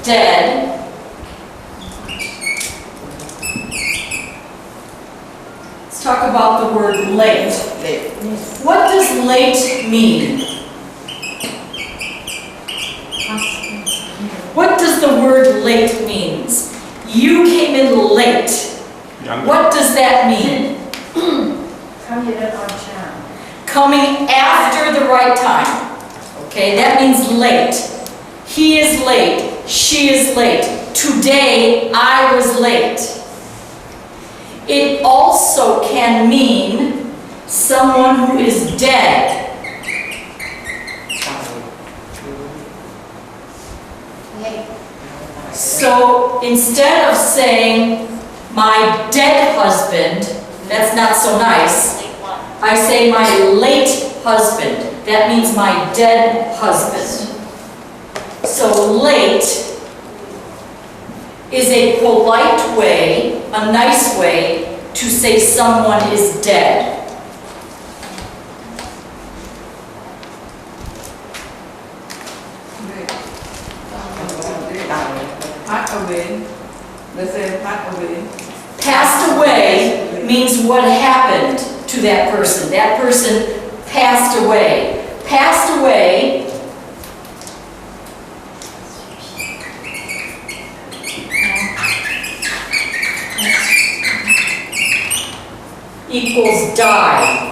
dead. Let's talk about the word late. What does late mean? What does the word late means? You came in late. What does that mean? Coming after the right time. Okay, that means late. He is late. She is late. Today, I was late. It also can mean someone who is dead. So instead of saying my dead husband, that's not so nice, I say my late husband. That means my dead husband. So late is a polite way, a nice way to say someone is dead. Passed away means what happened to that person. That person passed away. Passed away equals died.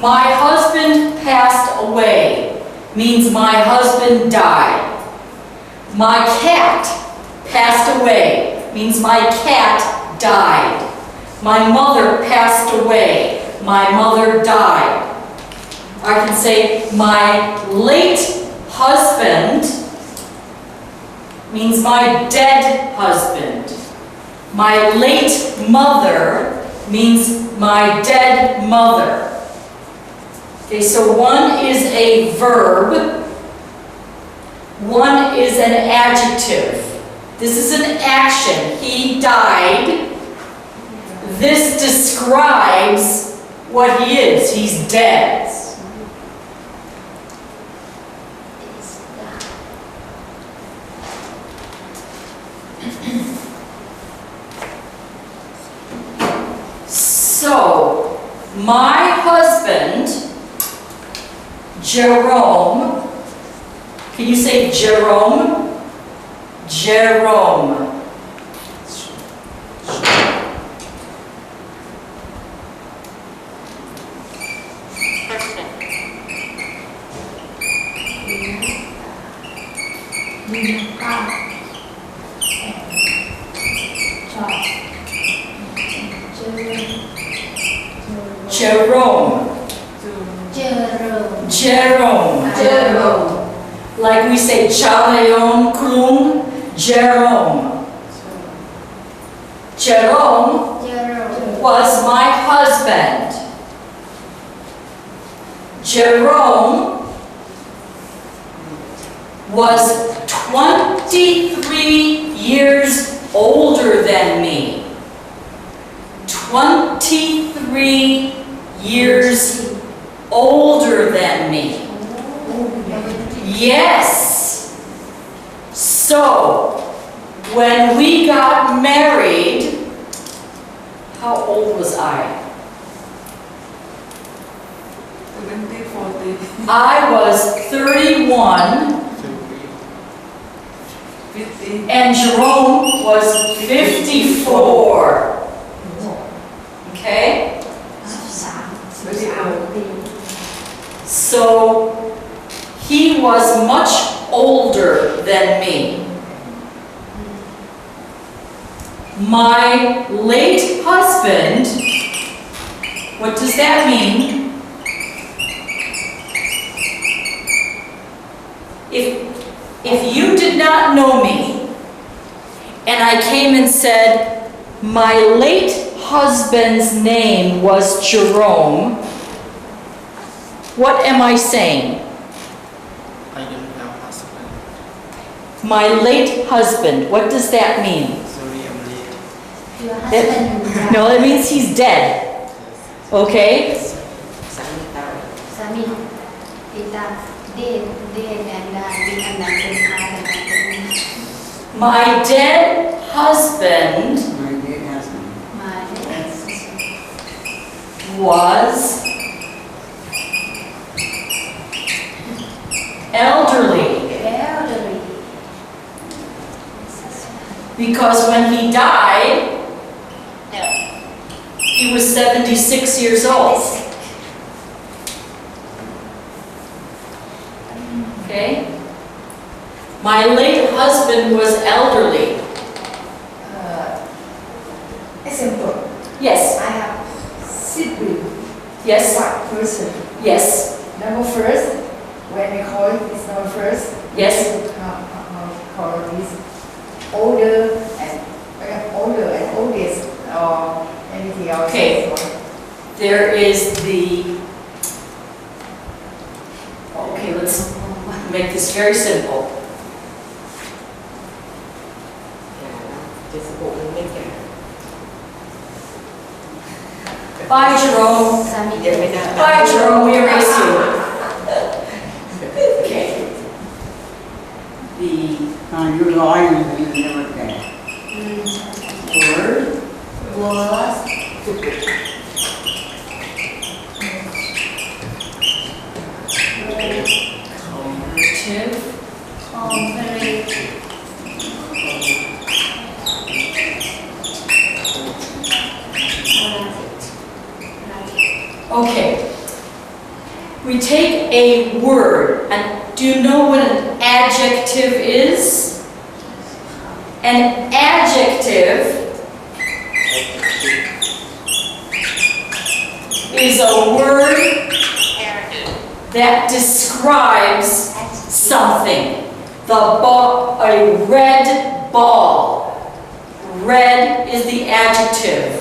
My husband passed away means my husband died. My cat passed away means my cat died. My mother passed away. My mother died. I can say my late husband means my dead husband. My late mother means my dead mother. Okay, so one is a verb, one is an adjective. This is an action. He died. This describes what he is. He's dead. So, my husband, Jerome, can you say Jerome? Jerome. Jerome. Jerome. Jerome. Jerome. Like we say, Chaleon Krum, Jerome. Jerome was my husband. Jerome was 23 years older than me. 23 years older than me. Yes. So, when we got married, how old was I? I was 31 and Jerome was 54. Okay? So he was much older than me. My late husband, what does that mean? If you did not know me and I came and said my late husband's name was Jerome, what am I saying? I don't have husband. My late husband, what does that mean? Sorry, I'm late. Your husband. No, it means he's dead. Okay? Sami, kita, dia dan bin anak My dead husband My dead husband มา was elderly elderly because when he died, he was 76 years old. Okay? My late husband was elderly. Example, Yes, I have sibling, yes, one person. yes, Number first, when we call it this number first, yes. call this older and oldest or anything else. Okay. There is the. Okay, let's make this very simple. จะสะกดมันไม่แข็ง Bye, Jerome. สามี เดี๋ยวไม่ได้ Bye, Jerome. We erase you. Okay. The อายุร้อยหนึ่งยังไม่แก่ word was comparative comparative Okay. We take a word, and do you know what an adjective is? An adjective is a word that describes something. A red ball. Red is the adjective.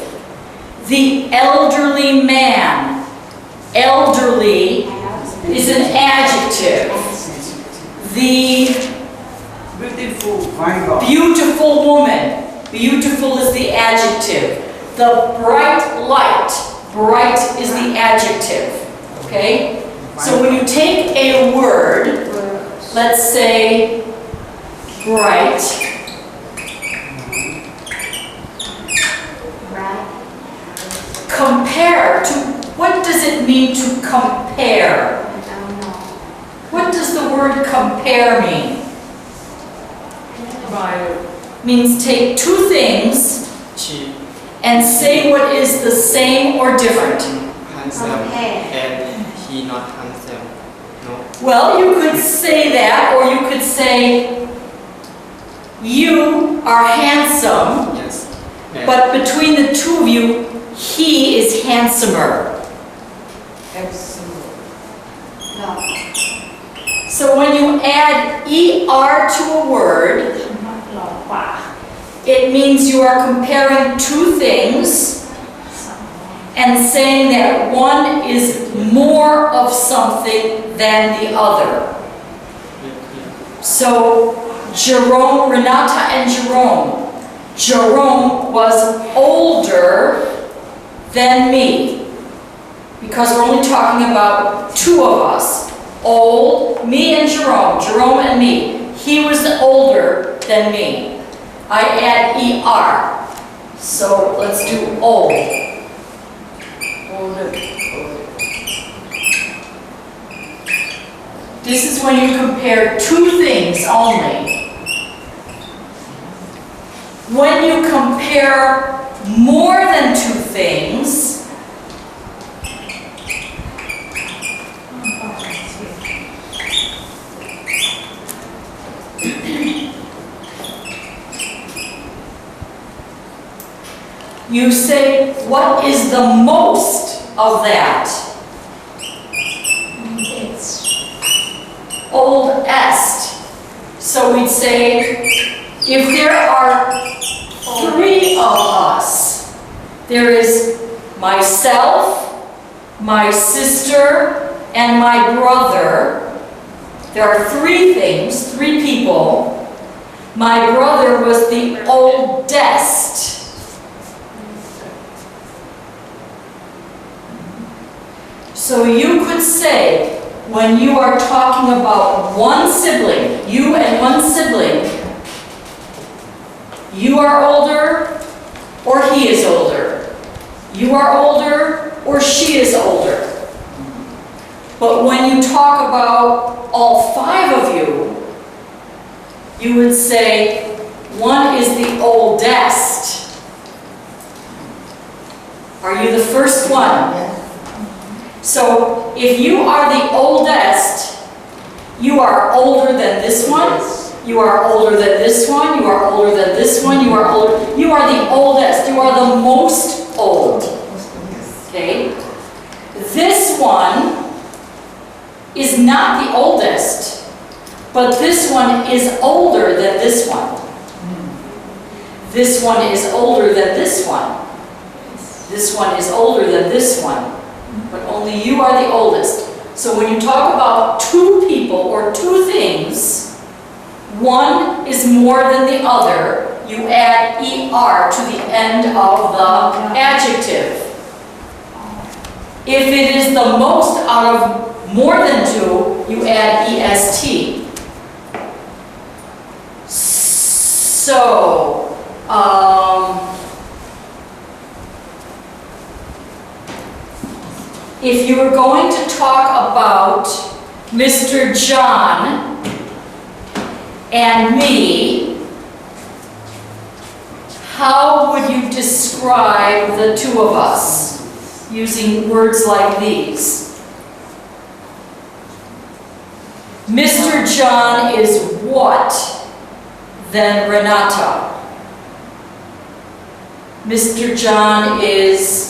The elderly man. Elderly is an adjective. The beautiful ไฟบอก beautiful woman. Beautiful is the adjective. The bright light. Bright is the adjective. Okay? So when you take a word, let's say bright, right compare to, what does it mean to compare? I don't know What does the word compare mean? Means take two things she and say what is the same or different. handsome Compare. and he not handsome. No. Well, you could say that, or you could say, you are handsome, Yes. And but between the two of you, he is handsomer. no So when you add er to a word, หล่อกว่า it means you are comparing two things and saying that one is more of something than the other. So Jerome, Renata and Jerome. Jerome was older than me because we're only talking about two of us. Old, me and Jerome, Jerome and me. He was older than me. I add er. So let's do old. older This is when you compare two things only. When you compare more than two things, you say, what is the most of that? it's Oldest. So we'd say, if there are three of us, there is myself, my sister, and my brother. There are three things, three people. My brother was the oldest. So you could say, when you are talking about one sibling, you and one sibling, You are older or he is older. You are older or she is older. But when you talk about all 5 of you, you would say one is the oldest. Are you the first one? So if you are the oldest, you are older than this one, you are older than this one, you are older than this one, you are older. You are the oldest, you are the most old. Okay? This one is not the oldest, but this one is older than this one. This one is older than this one. This one is older than this one. But only you are the oldest. So when you talk about 2 people or 2 things, one is more than the other, you add ER to the end of the adjective. If it is the most out of more than 2, you add EST. So, if you were going to talk about Mr. John and me, how would you describe the 2 of us using words like these? Mr. John is what than Renata? Mr. John is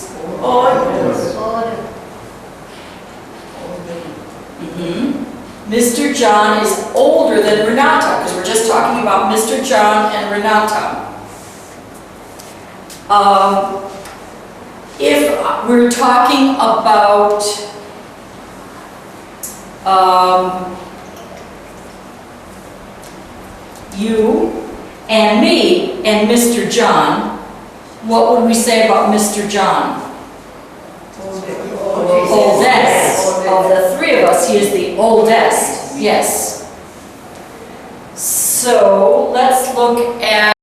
Mr. John is older than Renata, because we're just talking about Mr. John and Renata. If we're talking about you and me and Mr. John, what would we say about Mr. John? Oldest. Of the 3 of us, he is the oldest. Yes. So let's look at